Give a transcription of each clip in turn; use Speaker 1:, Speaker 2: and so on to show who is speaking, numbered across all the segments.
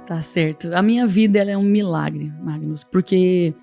Speaker 1: Tá certo. A minha vida ela é um milagre, Magnus, porque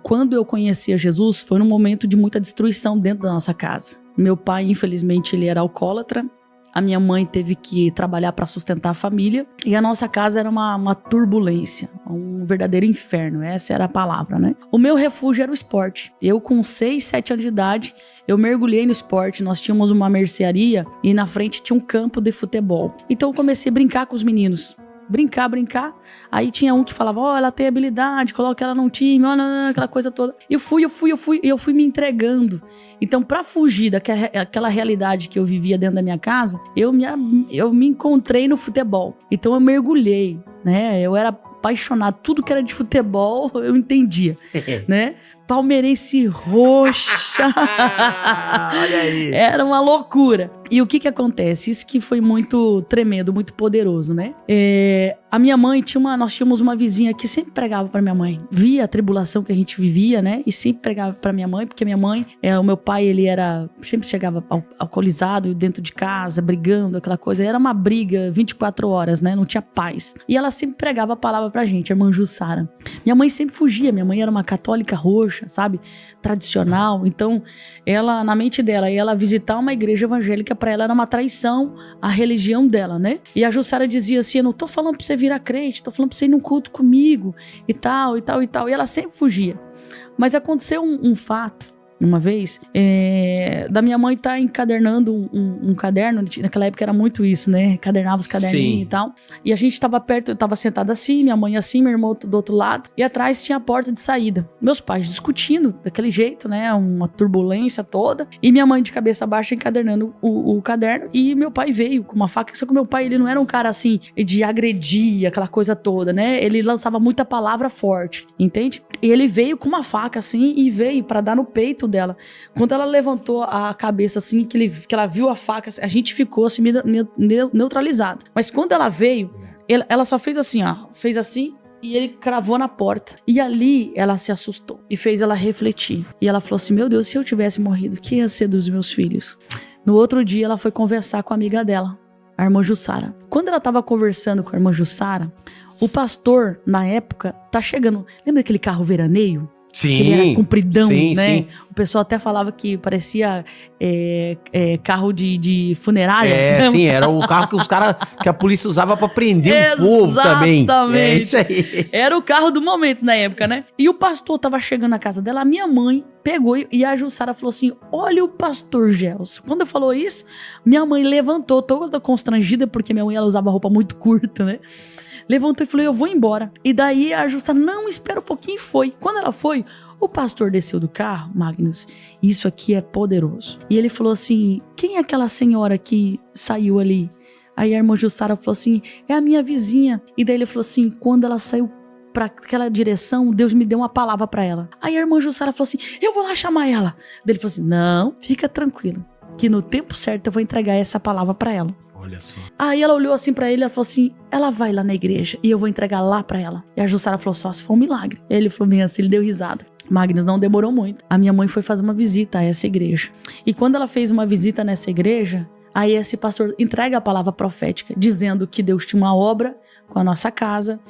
Speaker 1: quando eu conhecia Jesus foi num momento de muita destruição dentro da nossa casa. Meu pai, infelizmente, ele era alcoólatra. A minha mãe teve que trabalhar para sustentar a família. E a nossa casa era uma turbulência, um verdadeiro inferno. Essa era a palavra, né? O meu refúgio era o esporte. Eu, com 6, 7 anos de idade, eu mergulhei no esporte. Nós tínhamos uma mercearia e na frente tinha um campo de futebol. Então eu comecei a brincar com os meninos. Brincar. Aí tinha um que falava, ela tem habilidade, coloca ela num time, aquela coisa toda. Eu fui me entregando. Então, pra fugir daquela realidade que eu vivia dentro da minha casa, eu me encontrei no futebol. Então, eu mergulhei, né? Eu era apaixonado. Tudo que era de futebol, eu entendia, né? Palmeirense roxa.
Speaker 2: Olha aí.
Speaker 1: Era uma loucura. E o que acontece? Isso que foi muito tremendo, muito poderoso, né? A minha mãe nós tínhamos uma vizinha que sempre pregava pra minha mãe. Via a tribulação que a gente vivia, né? E sempre pregava pra minha mãe, porque minha mãe, o meu pai, ele sempre chegava alcoolizado dentro de casa, brigando, aquela coisa. Era uma briga 24 horas, né? Não tinha paz. E ela sempre pregava a palavra pra gente, a irmã Jussara. Minha mãe sempre fugia. Minha mãe era uma católica roxa, sabe? Tradicional. Então, ela, na mente dela, ela visitar uma igreja evangélica pra ela era uma traição à religião dela, né? E a Jussara dizia assim, eu não tô falando pra você virar crente, tô falando pra você ir num culto comigo, e tal. E ela sempre fugia. Mas aconteceu um fato, uma vez, da minha mãe estar encadernando um caderno. Naquela época era muito isso, né? Encadernava os caderninhos e tal. E a gente tava perto, eu tava sentada assim, minha mãe assim, meu irmão do outro lado. E atrás tinha a porta de saída. Meus pais discutindo daquele jeito, né? Uma turbulência toda. E minha mãe de cabeça baixa encadernando o caderno. E meu pai veio com uma faca. Só que meu pai, ele não era um cara assim de agredir, aquela coisa toda, né? Ele lançava muita palavra forte, entende? E ele veio com uma faca assim e veio pra dar no peito dela. Quando ela levantou a cabeça assim, que ela viu a faca, a gente ficou assim neutralizado. Mas quando ela veio, ela só fez assim, ó, fez assim e ele cravou na porta. E ali ela se assustou e fez ela refletir. E ela falou assim, meu Deus, se eu tivesse morrido, o que ia ser dos meus filhos? No outro dia ela foi conversar com a amiga dela, a irmã Jussara. Quando ela estava conversando com a irmã Jussara, o pastor, na época, tá chegando. Lembra daquele carro veraneio?
Speaker 2: Sim.
Speaker 1: Que ele era compridão,
Speaker 2: sim,
Speaker 1: né?
Speaker 2: Sim.
Speaker 1: O pessoal até falava que parecia carro de funerária.
Speaker 2: Sim, era o carro que a polícia usava pra prender o povo também.
Speaker 1: Exatamente.
Speaker 2: Isso aí.
Speaker 1: Era o carro do momento na época, né? E o pastor tava chegando na casa dela, a minha mãe pegou e a Jussara falou assim, olha o pastor Gelson. Quando falou isso, minha mãe levantou toda constrangida, porque minha mãe ela usava roupa muito curta, né? Levantou e falou, eu vou embora. E daí a Jussara, não, espera um pouquinho, e foi. Quando ela foi, o pastor desceu do carro, Magnus, isso aqui é poderoso. E ele falou assim, quem é aquela senhora que saiu ali? Aí a irmã Jussara falou assim, é a minha vizinha. E daí ele falou assim, quando ela saiu pra aquela direção, Deus me deu uma palavra pra ela. Aí a irmã Jussara falou assim, eu vou lá chamar ela. Daí ele falou assim, não, fica tranquilo, que no tempo certo eu vou entregar essa palavra pra ela.
Speaker 2: Olha só.
Speaker 1: Aí ela olhou assim pra ele e falou assim, ela vai lá na igreja e eu vou entregar lá pra ela. E a Jussara falou, só se for um milagre. E ele falou bem assim, ele deu risada. Magnus, não demorou muito. A minha mãe foi fazer uma visita a essa igreja. E quando ela fez uma visita nessa igreja, aí esse pastor entrega a palavra profética, dizendo que Deus tinha uma obra com a nossa casa,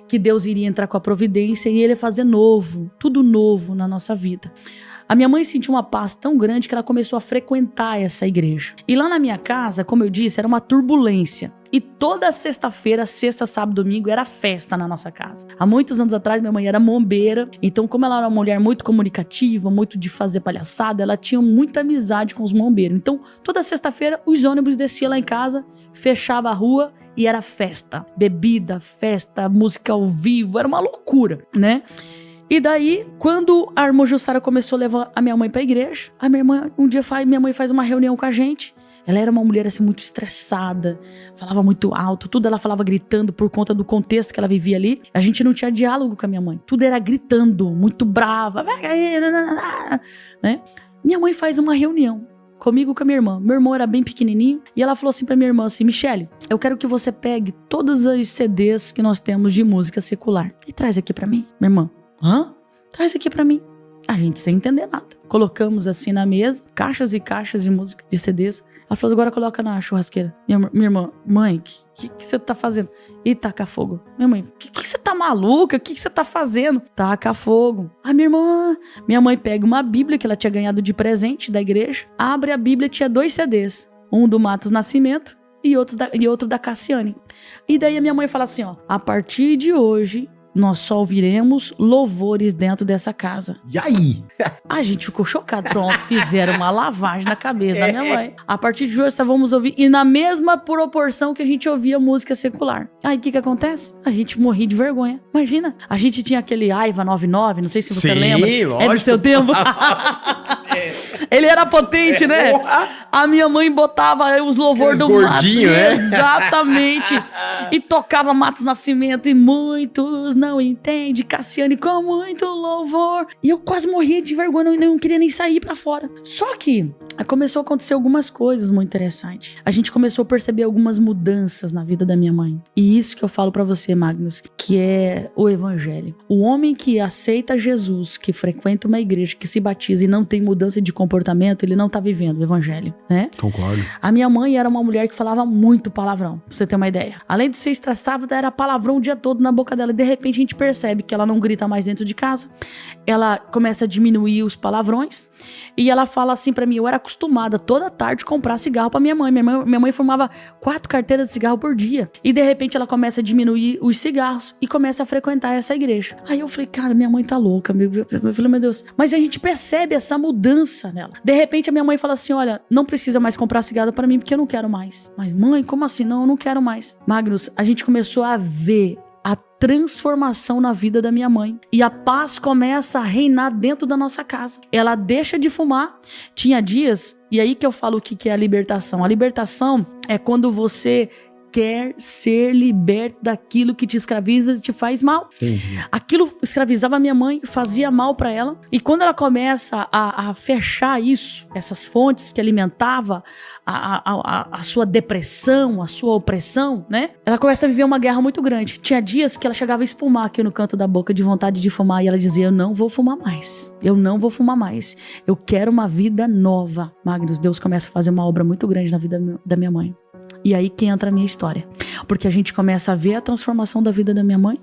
Speaker 1: que Deus iria entrar com a providência e ele ia fazer novo, tudo novo na nossa vida. A minha mãe sentiu uma paz tão grande que ela começou a frequentar essa igreja. E lá na minha casa, como eu disse, era uma turbulência. E toda sexta-feira, sexta, sábado, domingo, era festa na nossa casa. Há muitos anos atrás, minha mãe era mombeira. Então, como ela era uma mulher muito comunicativa, muito de fazer palhaçada, ela tinha muita amizade com os mombeiros. Então, toda sexta-feira, os ônibus desciam lá em casa, fechava a rua e era festa. Bebida, festa, música ao vivo, era uma loucura, né? E daí, quando a irmã Jussara começou a levar a minha mãe pra igreja, minha mãe faz uma reunião com a gente. Ela era uma mulher assim muito estressada, falava muito alto, tudo ela falava gritando por conta do contexto que ela vivia ali. A gente não tinha diálogo com a minha mãe, tudo era gritando, muito brava, né? Minha mãe faz uma reunião comigo e com a minha irmã. Meu irmão era bem pequenininho e ela falou assim pra minha irmã assim, Michele, eu quero que você pegue todos os CDs que nós temos de música secular e traz aqui pra mim. Minha irmã, traz aqui pra mim. A gente sem entender nada. Colocamos assim na mesa, caixas e caixas de música, de CDs. Ela falou, agora coloca na churrasqueira. Minha irmã, mãe, o que você tá fazendo? E taca fogo. Minha mãe, o que você tá maluca? O que você tá fazendo? Taca fogo. Aí minha mãe pega uma Bíblia que ela tinha ganhado de presente da igreja, abre a Bíblia, tinha 2 CDs. Um do Matos Nascimento e outro da Cassiane. E daí a minha mãe fala assim, ó, a partir de hoje, nós só ouviremos louvores dentro dessa casa.
Speaker 2: E aí?
Speaker 1: A gente ficou chocado. Pronto, fizeram uma lavagem na cabeça da minha mãe. A partir de hoje, só vamos ouvir. E na mesma proporção que a gente ouvia música secular. Aí, o que acontece? A gente morria de vergonha. Imagina, a gente tinha aquele Aiva 99, não sei se você lembra.
Speaker 2: Lógico.
Speaker 1: É do seu tempo. Ele era potente, né? A minha mãe botava os louvores do Matos.
Speaker 2: Né?
Speaker 1: Exatamente. E tocava Matos Nascimento e muitos não entendem. Cassiane com muito louvor. E eu quase morria de vergonha, não queria nem sair pra fora. Só que começou a acontecer algumas coisas muito interessantes. A gente começou a perceber algumas mudanças na vida da minha mãe. E isso que eu falo pra você, Magnus, que é o evangelho. O homem que aceita Jesus, que frequenta uma igreja, que se batiza e não tem mudança de comportamento, ele não tá vivendo o evangelho, né?
Speaker 2: Concordo.
Speaker 1: A minha mãe era uma mulher que falava muito palavrão, pra você ter uma ideia. Além de ser estressada, era palavrão o dia todo na boca dela. De repente a gente percebe que ela não grita mais dentro de casa. Ela começa a diminuir os palavrões. E ela fala assim pra mim, eu era acostumada toda tarde comprar cigarro pra minha mãe. Minha mãe fumava 4 carteiras de cigarro por dia. E de repente ela começa a diminuir os cigarros e começa a frequentar essa igreja. Aí eu falei, cara, minha mãe tá louca. Eu falei, meu Deus. Mas a gente percebe essa mudança nela. De repente a minha mãe fala assim, olha, não precisa mais comprar cigarro pra mim porque eu não quero mais. Mas mãe, como assim? Não, eu não quero mais. Magnus, a gente começou a ver a transformação na vida da minha mãe. E a paz começa a reinar dentro da nossa casa. Ela deixa de fumar. Tinha dias, e aí que eu falo o que é a libertação. A libertação é quando você quer ser liberto daquilo que te escraviza e te faz mal.
Speaker 2: Entendi.
Speaker 1: Aquilo escravizava a minha mãe, fazia mal pra ela. E quando ela começa a fechar isso, essas fontes que alimentavam a sua depressão, a sua opressão, né? Ela começa a viver uma guerra muito grande. Tinha dias que ela chegava a espumar aqui no canto da boca de vontade de fumar e ela dizia, eu não vou fumar mais. Eu não vou fumar mais. Eu quero uma vida nova. Magnus, Deus começa a fazer uma obra muito grande na vida da minha mãe. E aí que entra a minha história. Porque a gente começa a ver a transformação da vida da minha mãe.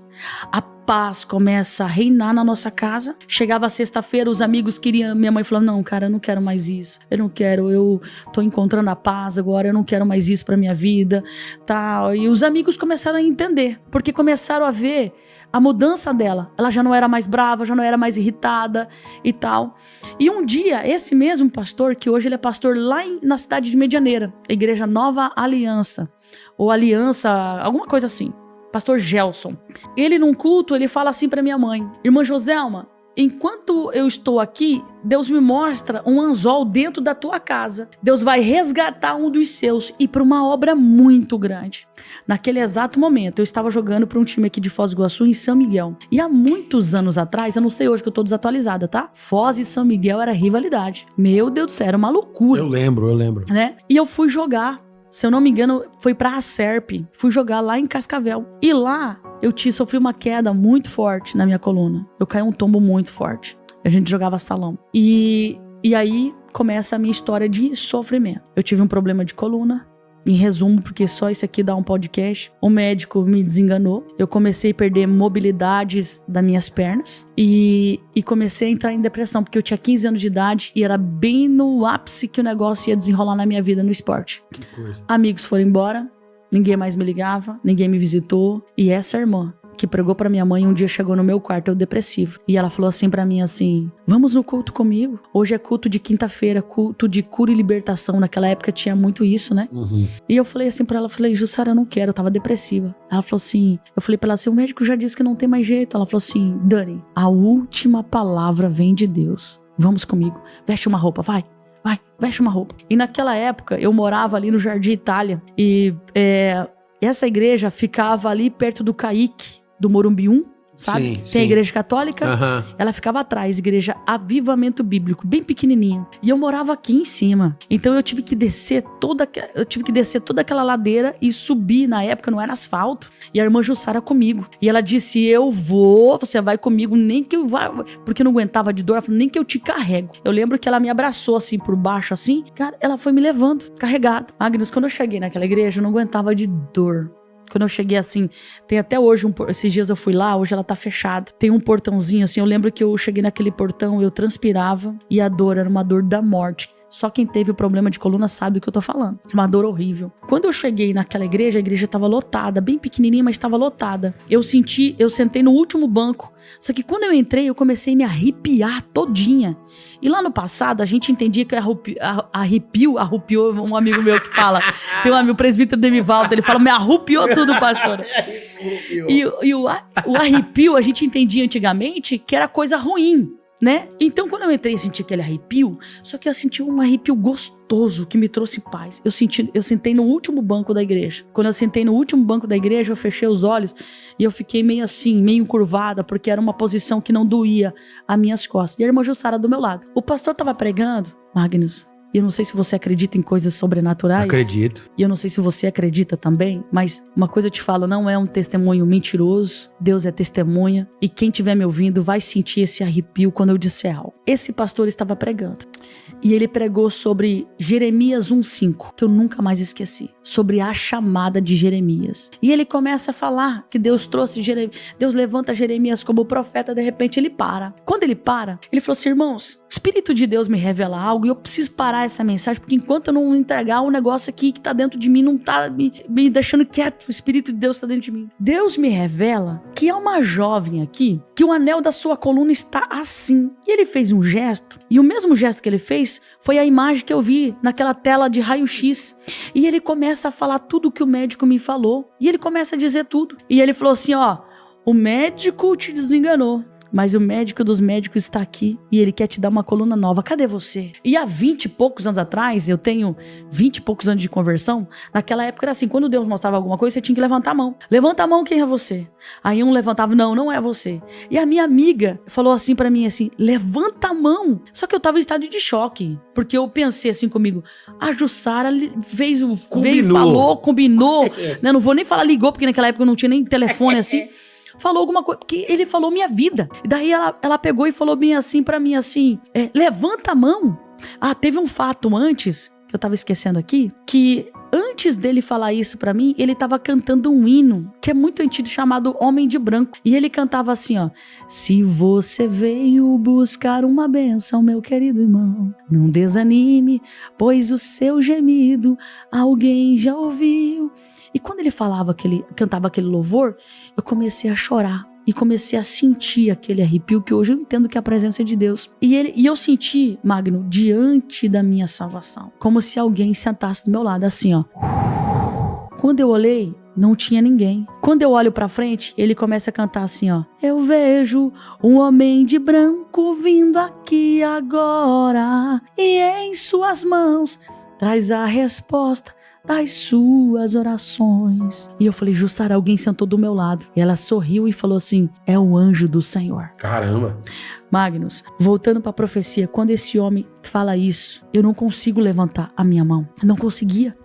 Speaker 1: A paz começa a reinar na nossa casa. Chegava sexta-feira, os amigos queriam... Minha mãe falava, não, cara, eu não quero mais isso. Eu não quero, eu tô encontrando a paz agora. Eu não quero mais isso pra minha vida. Tal. E os amigos começaram a entender. Porque começaram a ver a mudança dela. Ela já não era mais brava, já não era mais irritada e tal. E um dia, esse mesmo pastor, que hoje ele é pastor lá na cidade de Medianeira, a igreja Nova Aliança, ou Aliança, alguma coisa assim, pastor Gelson. Ele num culto, ele fala assim pra minha mãe, irmã Joselma, enquanto eu estou aqui, Deus me mostra um anzol dentro da tua casa. Deus vai resgatar um dos seus e para uma obra muito grande. Naquele exato momento, eu estava jogando para um time aqui de Foz do Iguaçu em São Miguel. E há muitos anos atrás, eu não sei hoje que eu tô desatualizada, tá? Foz e São Miguel era rivalidade. Meu Deus do céu, era uma loucura.
Speaker 2: Eu lembro.
Speaker 1: Né? E eu fui jogar. Se eu não me engano, foi pra Acerp. Fui jogar lá em Cascavel. E lá, eu sofri uma queda muito forte na minha coluna. Eu caí um tombo muito forte. A gente jogava salão. E aí, começa a minha história de sofrimento. Eu tive um problema de coluna. Em resumo, porque só isso aqui dá um podcast. O médico me desenganou. Eu comecei a perder mobilidades das minhas pernas. E comecei a entrar em depressão, porque eu tinha 15 anos de idade e era bem no ápice que o negócio ia desenrolar na minha vida no esporte.
Speaker 2: Que coisa.
Speaker 1: Amigos foram embora, ninguém mais me ligava, ninguém me visitou. E essa irmã que pregou pra minha mãe, um dia chegou no meu quarto, eu depressivo. E ela falou assim pra mim assim, vamos no culto comigo? Hoje é culto de quinta-feira, culto de cura e libertação. Naquela época tinha muito isso, né?
Speaker 2: Uhum.
Speaker 1: E eu falei assim pra ela, falei, Jussara, eu não quero, eu tava depressiva. Ela falou assim, eu falei pra ela assim, o médico já disse que não tem mais jeito. Ela falou assim, Dani, a última palavra vem de Deus. Vamos comigo, veste uma roupa, vai, veste uma roupa. E naquela época, eu morava ali no Jardim Itália. E essa igreja ficava ali perto do Caique, do Morumbi 1. sabe?
Speaker 2: Sim,
Speaker 1: Tem
Speaker 2: sim.
Speaker 1: a igreja católica,
Speaker 2: Aham.
Speaker 1: ela ficava atrás, igreja Avivamento Bíblico, bem pequenininha. E eu morava aqui em cima. Então eu tive que descer toda aquela ladeira e subir. Na época não era asfalto. E a irmã Jussara comigo. E ela disse: eu vou, você vai comigo, nem que eu vá. Porque não aguentava de dor, ela falou: nem que eu te carrego. Eu lembro que ela me abraçou assim por baixo, assim. Cara, ela foi me levando, carregada. Magnus, quando eu cheguei naquela igreja, eu não aguentava de dor. Quando eu cheguei assim, tem até hoje, esses dias eu fui lá, hoje ela tá fechada. Tem um portãozinho assim, eu lembro que eu cheguei naquele portão, eu transpirava e a dor era uma dor da morte. Só quem teve o problema de coluna sabe do que eu tô falando. Uma dor horrível. Quando eu cheguei naquela igreja, a igreja tava lotada, bem pequenininha, mas tava lotada. Eu sentei no último banco. Só que quando eu entrei, eu comecei a me arrepiar todinha. E lá no passado, a gente entendia que arrupiou, um amigo meu que fala, tem um amigo, o presbítero Demivaldo, ele fala, me arrupiou tudo, pastor. E o arrepio, a gente entendia antigamente que era coisa ruim, né? Então, quando eu entrei, eu senti aquele arrepio, só que eu senti um arrepio gostoso que me trouxe paz. Eu sentei no último banco da igreja. Quando eu sentei no último banco da igreja, eu fechei os olhos e eu fiquei meio assim, meio curvada, porque era uma posição que não doía as minhas costas. E a irmã Jussara do meu lado. O pastor tava pregando, Magnus, e eu não sei se você acredita em coisas sobrenaturais.
Speaker 2: Acredito.
Speaker 1: E eu não sei se você acredita também, mas uma coisa eu te falo, não é um testemunho mentiroso, Deus é testemunha, e quem estiver me ouvindo vai sentir esse arrepio quando eu disser algo. Esse pastor estava pregando, e ele pregou sobre Jeremias 1:5, que eu nunca mais esqueci, sobre a chamada de Jeremias. E ele começa a falar que Deus Deus levanta Jeremias como profeta, de repente ele para. Quando ele para, ele falou assim: irmãos, o Espírito de Deus me revela algo e eu preciso parar essa mensagem, porque enquanto eu não entregar um negócio aqui que tá dentro de mim, não tá me deixando quieto, o Espírito de Deus tá dentro de mim. Deus me revela que há uma jovem aqui, que o anel da sua coluna está assim. E ele fez um gesto, e o mesmo gesto que ele fez foi a imagem que eu vi naquela tela de raio-x. E ele começa a falar tudo o que o médico me falou, e ele começa a dizer tudo. E ele falou assim, ó, o médico te desenganou, mas o médico dos médicos está aqui e ele quer te dar uma coluna nova. Cadê você? E há 20 e poucos anos atrás, eu tenho 20 e poucos anos de conversão, naquela época era assim, quando Deus mostrava alguma coisa, você tinha que levantar a mão. Levanta a mão, quem é você? Aí um levantava, não é você. E a minha amiga falou assim pra mim, assim, levanta a mão. Só que eu tava em estado de choque, porque eu pensei assim comigo, a Jussara veio, falou, combinou, né? Não vou nem falar ligou, porque naquela época eu não tinha nem telefone assim. Falou alguma coisa, que ele falou minha vida. E daí ela pegou e falou bem assim pra mim, assim, levanta a mão. Ah, teve um fato antes, que eu tava esquecendo aqui, que antes dele falar isso pra mim, ele tava cantando um hino, que é muito antigo, chamado Homem de Branco. E ele cantava assim, ó, se você veio buscar uma bênção, meu querido irmão, não desanime, pois o seu gemido alguém já ouviu. E quando ele cantava aquele louvor, eu comecei a chorar e comecei a sentir aquele arrepio que hoje eu entendo que é a presença de Deus. E eu senti, Magno, diante da minha salvação, como se alguém sentasse do meu lado, assim, ó. Quando eu olhei, não tinha ninguém. Quando eu olho pra frente, ele começa a cantar assim, ó. Eu vejo um homem de branco vindo aqui agora, e em suas mãos traz a resposta das suas orações. E eu falei, Jussara, alguém sentou do meu lado. E ela sorriu e falou assim, é o anjo do Senhor.
Speaker 2: Caramba.
Speaker 1: Magnus, voltando para a profecia, quando esse homem fala isso, eu não consigo levantar a minha mão. Não conseguia.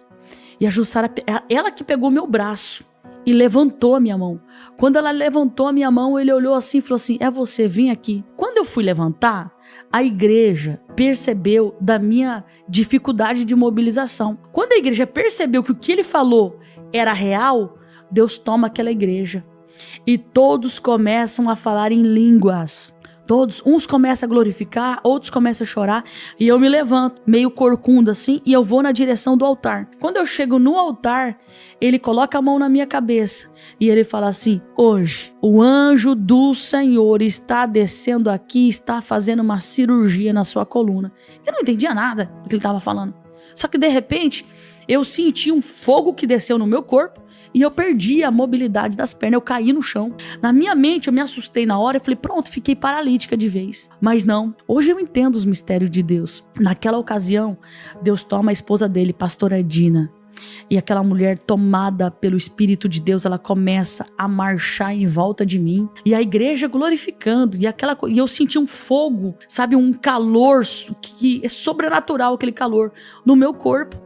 Speaker 1: E a Jussara, ela que pegou meu braço e levantou a minha mão. Quando ela levantou a minha mão, ele olhou assim e falou assim, é você, vem aqui. Quando eu fui levantar, a igreja percebeu da minha dificuldade de mobilização. Quando a igreja percebeu que o que ele falou era real, Deus toma aquela igreja. E todos começam a falar em línguas. Todos, uns começam a glorificar, outros começam a chorar. E eu me levanto, meio corcunda assim, e eu vou na direção do altar. Quando eu chego no altar, ele coloca a mão na minha cabeça. E ele fala assim, hoje, o anjo do Senhor está descendo aqui, está fazendo uma cirurgia na sua coluna. Eu não entendia nada do que ele estava falando. Só que de repente, eu senti um fogo que desceu no meu corpo. E eu perdi a mobilidade das pernas, eu caí no chão. Na minha mente, eu me assustei na hora e falei, pronto, fiquei paralítica de vez. Mas não, hoje eu entendo os mistérios de Deus. Naquela ocasião, Deus toma a esposa dele, pastora Dina, E aquela mulher tomada pelo Espírito de Deus, ela começa a marchar em volta de mim. E a igreja glorificando. E eu senti um fogo, sabe? Um calor que é sobrenatural, aquele calor no meu corpo.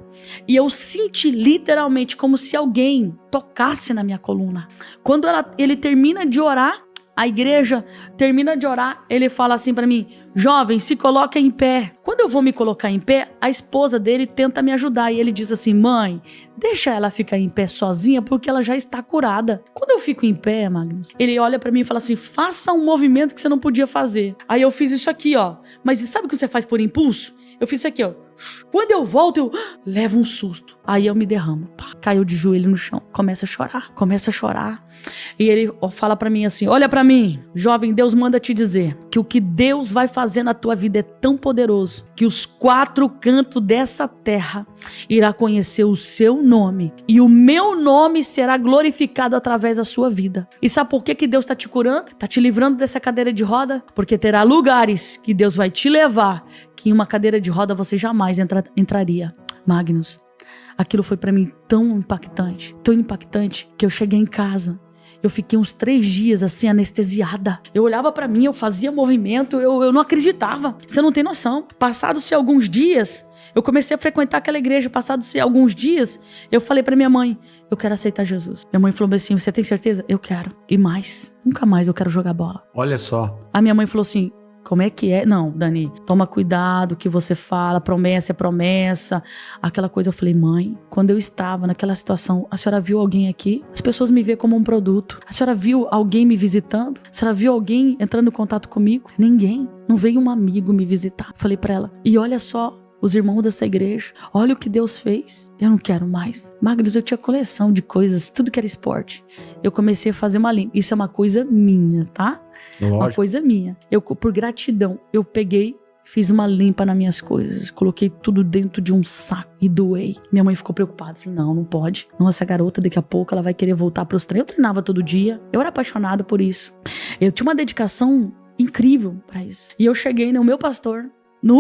Speaker 1: E eu senti literalmente como se alguém tocasse na minha coluna. Quando ele termina de orar, a igreja termina de orar, ele fala assim pra mim: jovem, se coloca em pé. Quando eu vou me colocar em pé, a esposa dele tenta me ajudar. E ele diz assim: mãe, deixa ela ficar em pé sozinha porque ela já está curada. Quando eu fico em pé, Magnus, ele olha pra mim e fala assim: faça um movimento que você não podia fazer. Aí eu fiz isso aqui, ó. Mas sabe o que você faz por impulso? Eu fiz isso aqui, ó. Quando eu volto, eu levo um susto. Aí eu me derramo. Pá, caiu de joelho no chão. Começa a chorar. E ele fala pra mim assim: olha pra mim, jovem, Deus manda te dizer que o que Deus vai fazer na tua vida é tão poderoso que os 4 cantos dessa terra irá conhecer o seu nome e o meu nome será glorificado através da sua vida. E sabe por que Deus tá te curando? Tá te livrando dessa cadeira de roda? Porque terá lugares que Deus vai te levar que em uma cadeira de roda você jamais entraria. Magnus, aquilo foi pra mim tão impactante, que eu cheguei em casa. Eu fiquei uns 3 dias assim, anestesiada. Eu olhava pra mim, eu fazia movimento, eu não acreditava. Você não tem noção. Passados-se alguns dias, eu comecei a frequentar aquela igreja. Passados-se alguns dias, eu falei pra minha mãe: eu quero aceitar Jesus. Minha mãe falou assim: você tem certeza? Eu quero. E mais, nunca mais eu quero jogar bola.
Speaker 2: Olha só.
Speaker 1: A minha mãe falou assim: como é que é? Não, Dani, toma cuidado o que você fala, promessa é promessa, aquela coisa. Eu falei: mãe, quando eu estava naquela situação, a senhora viu alguém aqui? As pessoas me veem como um produto. A senhora viu alguém me visitando? A senhora viu alguém entrando em contato comigo? Ninguém. Não veio um amigo me visitar. Falei pra ela: e olha só, os irmãos dessa igreja, olha o que Deus fez. Eu não quero mais. Magnus, eu tinha coleção de coisas, tudo que era esporte. Eu comecei a fazer uma limpa. Isso é uma coisa minha, tá?
Speaker 2: Lógico.
Speaker 1: Uma coisa minha. Eu, por gratidão, eu peguei, fiz uma limpa nas minhas coisas, coloquei tudo dentro de um saco e doei. Minha mãe ficou preocupada, falei: não pode. Não, essa garota daqui a pouco ela vai querer voltar pros treinos. Eu treinava todo dia, eu era apaixonada por isso. Eu tinha uma dedicação incrível pra isso. E eu cheguei no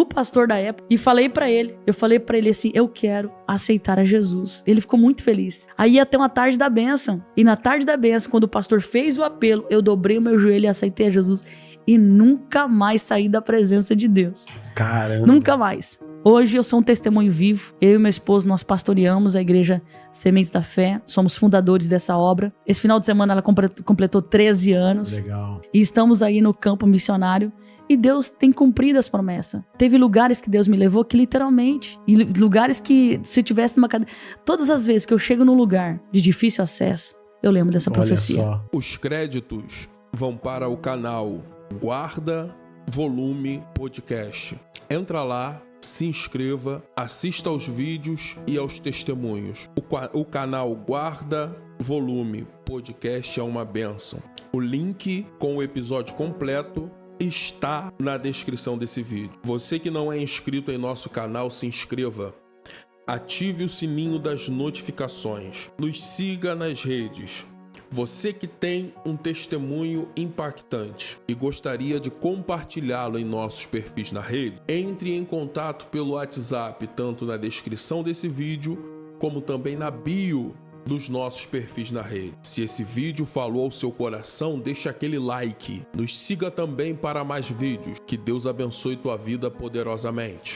Speaker 1: pastor da época, e falei pra ele assim: eu quero aceitar a Jesus. Ele ficou muito feliz. Aí ia ter uma tarde da bênção, e na tarde da bênção, quando o pastor fez o apelo, eu dobrei o meu joelho e aceitei a Jesus, e nunca mais saí da presença de Deus.
Speaker 2: Caramba.
Speaker 1: Nunca mais. Hoje eu sou um testemunho vivo. Eu e meu esposo, nós pastoreamos a igreja Sementes da Fé, somos fundadores dessa obra. Esse final de semana ela completou 13 anos.
Speaker 2: Legal.
Speaker 1: E estamos aí no campo missionário. E Deus tem cumprido as promessas. Teve lugares que Deus me levou que literalmente, e lugares que se eu tivesse numa cadeira, todas as vezes que eu chego num lugar de difícil acesso, eu lembro dessa profecia.
Speaker 2: Olha só.
Speaker 3: Os créditos vão para o canal Guarda Volume Podcast. Entra lá, se inscreva, assista aos vídeos e aos testemunhos. O canal Guarda Volume Podcast é uma bênção. O link com o episódio completo está na descrição desse vídeo. Você que não é inscrito em nosso canal, se inscreva. Ative o sininho das notificações. Nos siga nas redes. Você que tem um testemunho impactante e gostaria de compartilhá-lo em nossos perfis na rede, entre em contato pelo WhatsApp, tanto na descrição desse vídeo, como também na bio dos nossos perfis na rede. Se esse vídeo falou ao seu coração, deixa aquele like. Nos siga também para mais vídeos. Que Deus abençoe tua vida poderosamente.